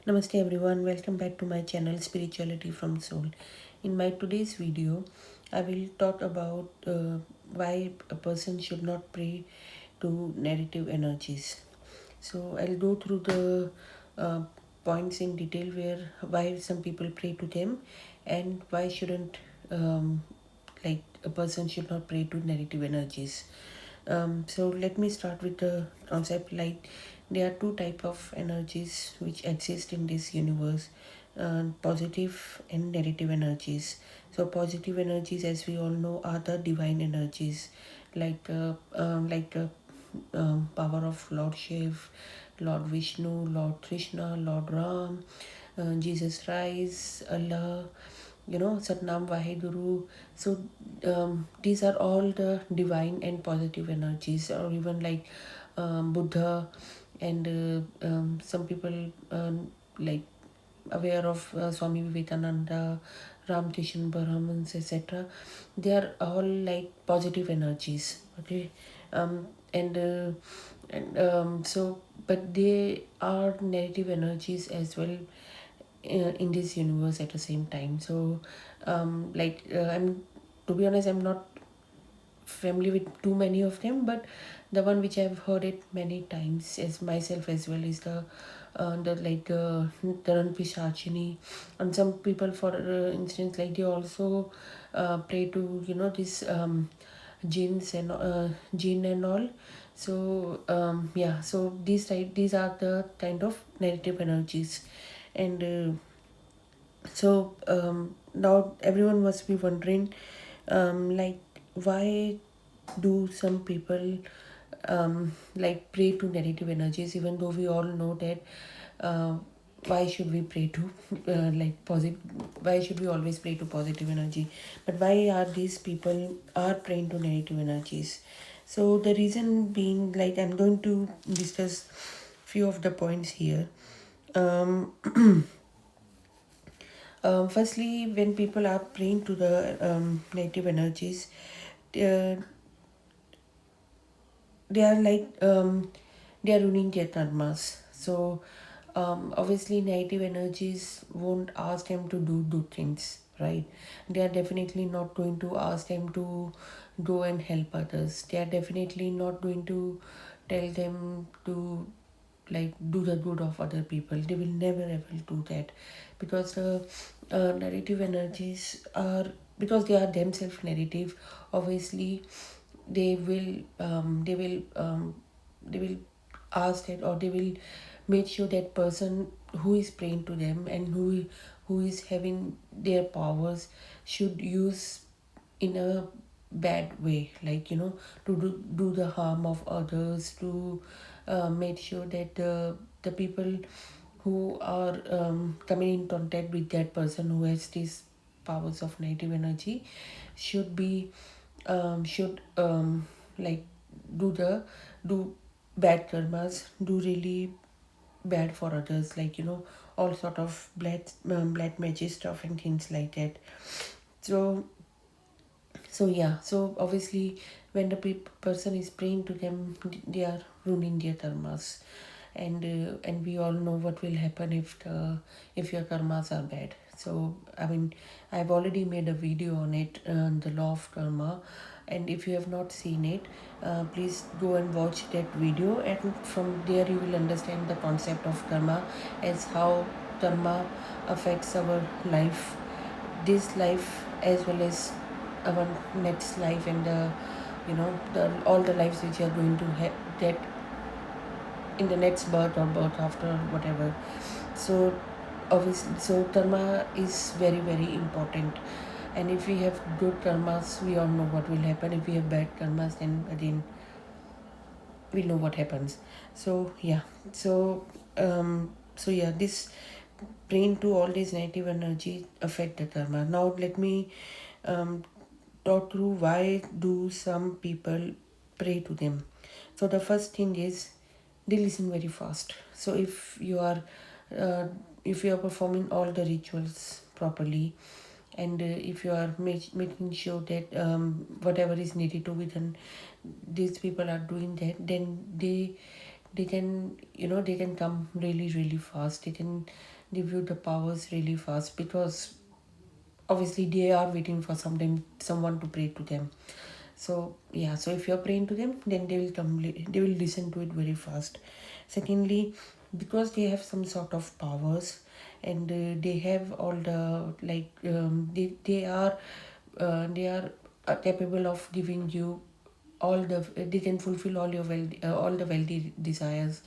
Namaste everyone, welcome back to my channel Spirituality from Soul. In my today's video, I will talk about why a person should not pray to negative energies. So I'll go through the uh, points in detail where why some people pray to them and why shouldn't like a person should not pray to negative energies. So let me start with the concept. Like there are two type of energies which exist in this universe, positive and negative energies. So positive energies, as we all know, are the divine energies, like the power of Lord Shiv, Lord Vishnu, Lord Krishna, Lord Ram, Jesus Christ, Allah, Satnam Vaheguru. So these are all the divine and positive energies, or even like Buddha, and some people like aware of Swami Vivekananda, Ramakrishna Brahmins, etc. They are all like positive energies. Okay, um, and uh, so, but they are negative energies as well in this universe at the same time. So, I'm to be honest, I'm not familiar with too many of them, but the one which I've heard it many times as myself as well is the Taran Pisachini. And some people, for instance, like they also pray to this jinns and jinn and all. So yeah, so these are the kind of negative energies. And now everyone must be wondering, like, why do some people like pray to negative energies, even though we all know that uh, why should we pray to like positive, why should we always pray to positive energy, but why are these people are praying to negative energies? So the reason being, like, I'm going to discuss few of the points here. um Firstly, when people are praying to the negative energies, uh, they are like they are ruining their karmas. So obviously negative energies won't ask them to do good things, right? They are definitely not going to ask them to go and help others. They are definitely not going to tell them to like do the good of other people. They will never ever do that, because narrative energies are, because they are themselves narrative. Obviously they will they will ask that, or they will make sure that person who is praying to them and who is having their powers should use in a bad way, like to do the harm of others, to make sure that the people who are coming in contact with that person who has these powers of negative energy should like do bad karmas, do really bad for others, like all sort of black magic stuff and things like that. So yeah, so obviously when the person is praying to them, they are ruining their karmas. And we all know what will happen if your karmas are bad. So I mean, I've already made a video on it, the law of karma. And if you have not seen it, please go and watch that video, and from there you will understand the concept of karma, as how karma affects our life, this life as well as our next life, and all the lives which are going to get in the next birth or birth after, whatever. So obviously, so karma is very very important. And if we have good karmas, we all know what will happen. If we have bad karmas, then again we know what happens. So yeah, so yeah, this brain to all this negative energy affect the karma. Now let me um, talk through why do some people pray to them. So the first thing is they listen very fast. So uh, if you are performing all the rituals properly, and if you are making sure that whatever is needed to be done, these people are doing that, then they can, they can come really really fast. They can give you the powers really fast, because obviously they are waiting for someone to pray to them. So yeah, so if you're praying to them, then they will come, they will listen to it very fast. Secondly, because they have some sort of powers, and they have all the, like, they are capable of giving you all the, they can fulfill all your all the wealthy desires.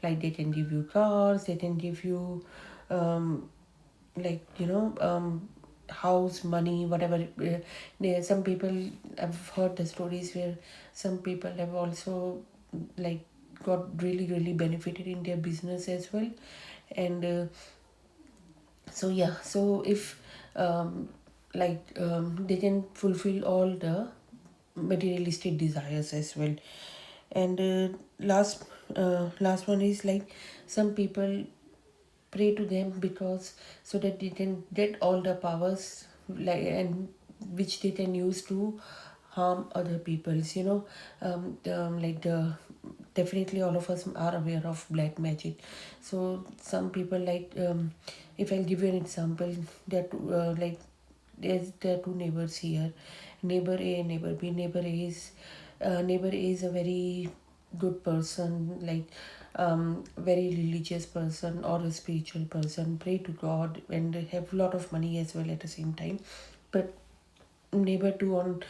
Like they can give you cars, they can give you um like, house, money, whatever. There some people, I've heard the stories where some people have also, like, got really really benefited in their business as well. And so yeah, so if they can fulfill all the materialistic desires as well. And last one is, like, some people pray to them because so that they can get all the powers, like, and which they can use to harm other peoples, like the definitely all of us are aware of black magic. So some people, like, if I'll give you an example, that like, there are two neighbors here, neighbor A and neighbor B. Neighbor A is a very good person, like, very religious person or a spiritual person, pray to God and have a lot of money as well at the same time. But neighbor two, on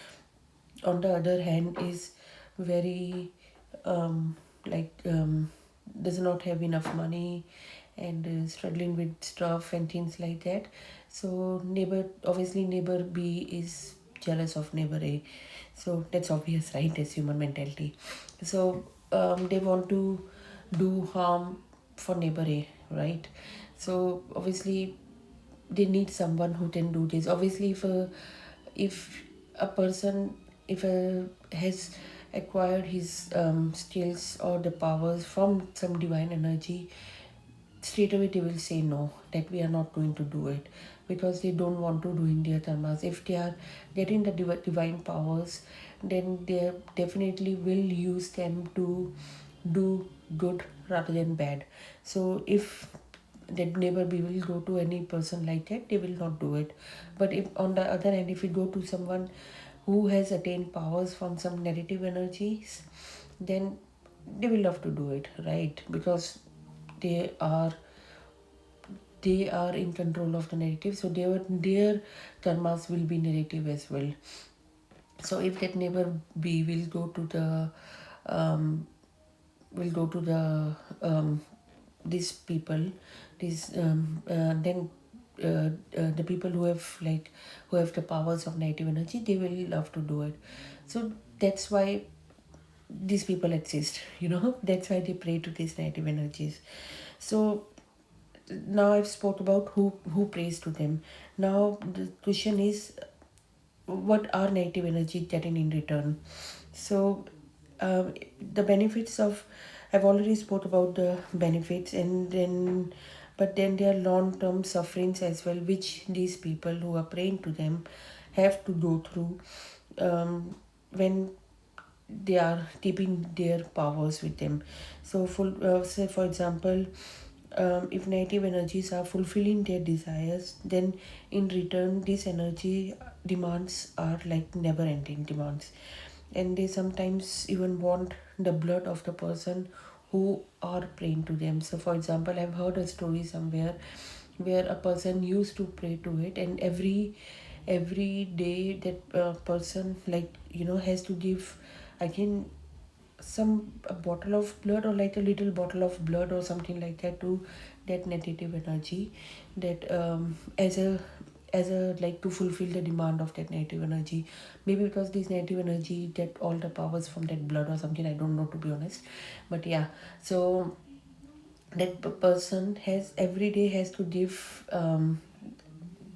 the other hand, is very, like, does not have enough money, and struggling with stuff and things like that. So neighbor B is jealous of neighbor A. So that's obvious, right? As human mentality. So they want to do harm for neighbor A, right? So obviously they need someone who can do this. Obviously, if a person, if a has acquired his skills or the powers from some divine energy, straight away they will say no, that we are not going to do it, because they don't want to ruin their dharmas. If they are getting the divine powers, then they definitely will use them to do good rather than bad. So if that neighbor we will go to any person like that, they will not do it. But if on the other hand, if we go to someone who has attained powers from some negative energies, then they will love to do it, right? Because they are they are in control of the narrative, so their karmas will be narrative as well. So if that neighbor B um, will go to the these people, these then the people who have, like, who have the powers of negative energy, they will love to do it. So that's why these people exist, that's why they pray to these negative energies. So now I've spoke about who prays to them. Now the question is, what are negative energy getting in return? So um, the benefits of, I've already spoke about the benefits, and then but then there are long-term sufferings as well, which these people who are praying to them have to go through when they are keeping their powers with them. So say for example, if negative energies are fulfilling their desires, then in return these energy demands are like never ending demands, and they sometimes even want the blood of the person who are praying to them. So for example, I've heard a story somewhere where a person used to pray to it, and every day that person, like, has to give, again, some a bottle of blood, or like a little bottle of blood or something like that, to that negative energy, that as a like, to fulfill the demand of that negative energy. Maybe because this negative energy get all the powers from that blood or something, I don't know, to be honest. But yeah, so that person has every day has to give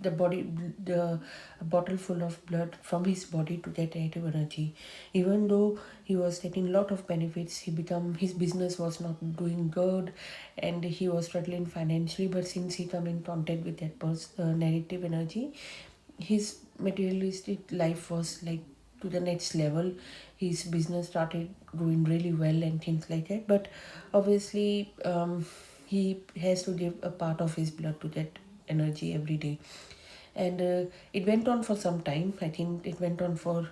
the body the a bottle full of blood from his body to that negative energy. Even though he was getting a lot of benefits, his business was not doing good, and he was struggling financially. But since he come in contact with that negative energy, his materialistic life was like to the next level. His business started doing really well and things like that. But obviously, he has to give a part of his blood to that energy every day. And it went on for some time. I think it went on for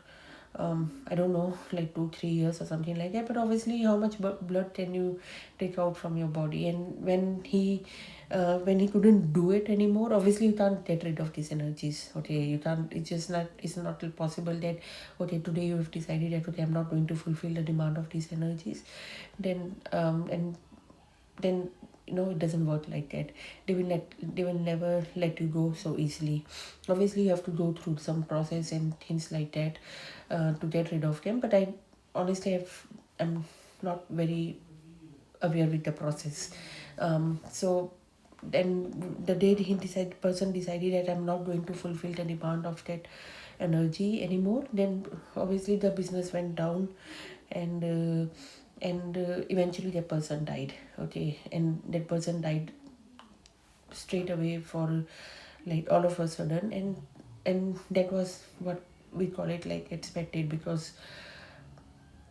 I don't know, like 2 3 years or something like that. But obviously, how much blood can you take out from your body? And when he couldn't do it anymore, obviously you can't get rid of these energies. Okay, you can't. It's not possible that okay, today you have decided that okay, I'm not going to fulfill the demand of these energies. Then it doesn't work like that. They will never let you go so easily. Obviously you have to go through some process and things like that to get rid of them. But I honestly I'm not very aware with the process. So then the day person decided that I'm not going to fulfill the demand of that energy anymore, then obviously the business went down. And eventually that person died. Okay, and that person died straight away for like all of a sudden. And that was what we call it like expected, because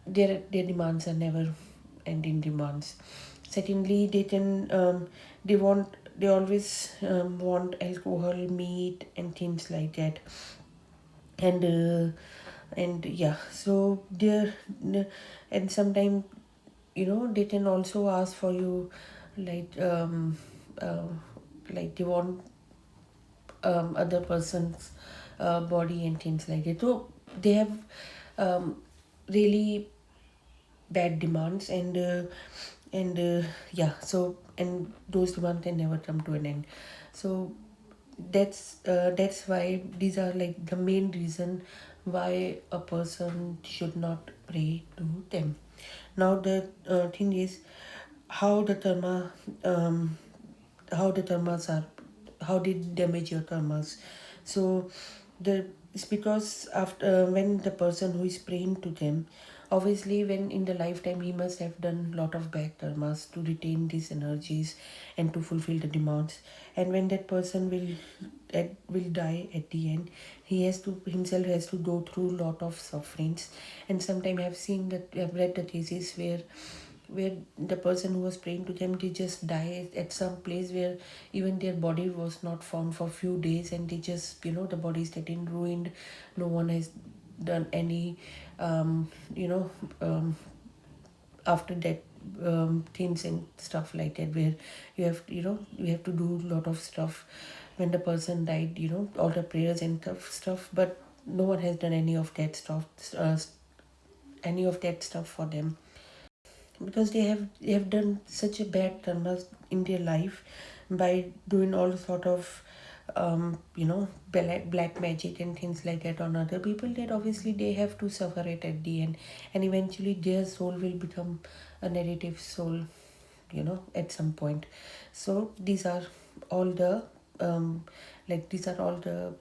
their demands are never ending demands. Secondly, they always want alcohol, meat, and things like that. And yeah, so they're and sometimes they can also ask for you, like uh, like they want other person's body and things like that. So they have um, really bad demands. And yeah, so and those demands can never come to an end. So that's why these are like the main reason why a person should not pray to them. Now the thing is how the karma how the karmas are how they damage your karmas. So the it's because after when the person who is praying to them, obviously when in the lifetime he must have done lot of bad karmas to retain these energies and to fulfill the demands. And when that person will die at the end, he has to himself has to go through lot of sufferings. And sometimes I've read the cases where the person who was praying to them, they just die at some place where even their body was not found for few days, and they just the body is getting ruined. No one has done any um, you know um, after that things and stuff like that, where you have to do a lot of stuff when the person died, all the prayers and stuff. But no one has done uh, any of that stuff for them, because they have done such a bad karma in their life by doing all sort of black magic and things like that on other people, that obviously they have to suffer it at the end. And eventually their soul will become a negative soul, at some point. So these are all the these are all the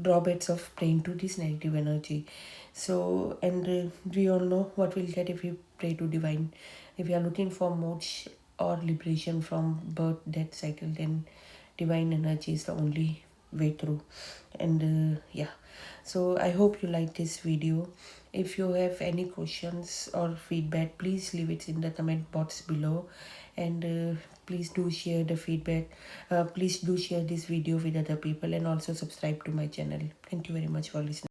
drawbacks of praying to this negative energy. So, and we all know what we'll get if we pray to divine. If we are looking for moksha or liberation from birth death cycle, then divine energy is the only way through. And yeah, so I hope you like this video. If you have any questions or feedback, please leave it in the comment box below. And please do share the feedback. Please do share this video with other people, and also subscribe to my channel. Thank you very much for listening.